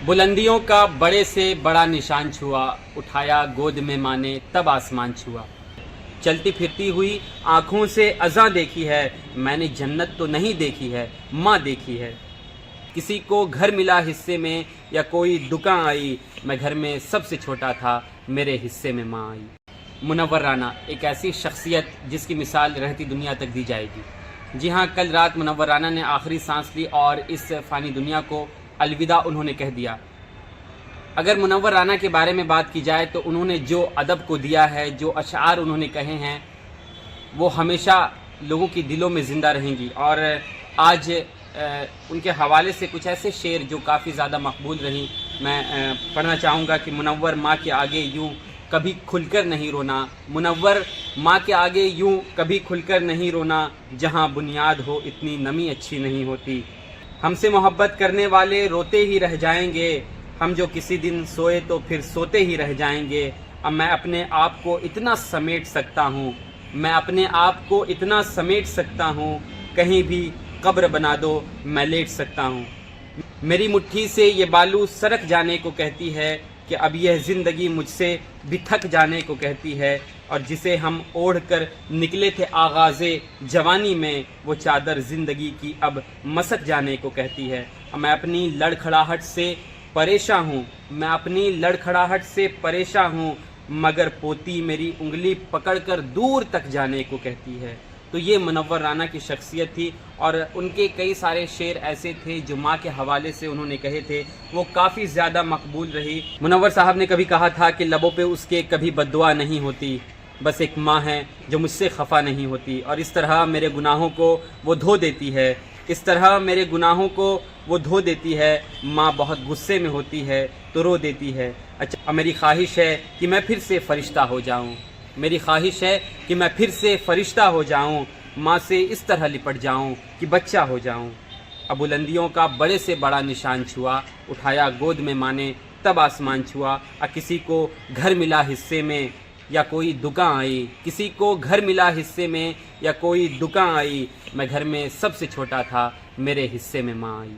बुलंदियों का बड़े से बड़ा निशान छुआ, उठाया गोद में माँ ने तब आसमान छुआ। चलती फिरती हुई आँखों से अज़ां देखी है, मैंने जन्नत तो नहीं देखी है, माँ देखी है। किसी को घर मिला हिस्से में या कोई दुकान आई, मैं घर में सबसे छोटा था, मेरे हिस्से में माँ आई। मुनव्वर राना एक ऐसी शख्सियत जिसकी मिसाल रहती दुनिया तक दी जाएगी। जी हाँ, कल रात मुनव्वर राना ने आखिरी सांस ली और इस फ़ानी दुनिया को अलविदा उन्होंने कह दिया। अगर मुनव्वर राना के बारे में बात की जाए तो उन्होंने जो अदब को दिया है, जो अशआर उन्होंने कहे हैं, वो हमेशा लोगों की दिलों में ज़िंदा रहेंगी। और आज उनके हवाले से कुछ ऐसे शेर जो काफ़ी ज़्यादा मकबूल रही मैं पढ़ना चाहूँगा कि मुनव्वर माँ के आगे यूँ कभी खुलकर नहीं रोना, मुनव्वर माँ के आगे यूँ कभी खुलकर नहीं रोना, जहाँ बुनियाद हो इतनी नमी अच्छी नहीं होती। हमसे मोहब्बत करने वाले रोते ही रह जाएंगे, हम जो किसी दिन सोए तो फिर सोते ही रह जाएंगे। अब मैं अपने आप को इतना समेट सकता हूँ, मैं अपने आप को इतना समेट सकता हूँ, कहीं भी कब्र बना दो मैं लेट सकता हूँ। मेरी मुट्ठी से ये बालू सरक जाने को कहती है कि अब यह ज़िंदगी मुझसे भी थक जाने को कहती है। और जिसे हम ओढ़ कर निकले थे आगाज़े जवानी में, वो चादर ज़िंदगी की अब मसक जाने को कहती है। मैं अपनी लड़खड़ाहट से परेशान हूँ, मैं अपनी लड़खड़ाहट से परेशान हूँ, मगर पोती मेरी उंगली पकड़कर दूर तक जाने को कहती है। तो ये मुनव्वर राना की शख्सियत थी और उनके कई सारे शेर ऐसे थे जो माँ के हवाले से उन्होंने कहे थे, वो काफ़ी ज़्यादा मकबूल रही। मुनव्वर साहब ने कभी कहा था कि लबों पे उसके कभी बद्दुआ नहीं होती, बस एक माँ है जो मुझसे खफा नहीं होती। और इस तरह मेरे गुनाहों को वो धो देती है, इस तरह मेरे गुनाहों को वो धो देती है। माँ बहुत गुस्से में होती है तो रो देती है। अच्छा, मेरी ख्वाहिश है कि मैं फिर से फ़रिश्ता हो जाऊँ, मेरी ख्वाहिश है कि मैं फिर से फ़रिश्ता हो जाऊँ, माँ से इस तरह लिपट जाऊँ कि बच्चा हो जाऊँ। अब बुलंदियों का बड़े से बड़ा निशान छुआ, उठाया गोद में माँ ने तब आसमान छुआ। किसी को घर मिला हिस्से में या कोई दुकान आई, किसी को घर मिला हिस्से में या कोई दुकान आई, मैं घर में सबसे छोटा था, मेरे हिस्से में माँ आई।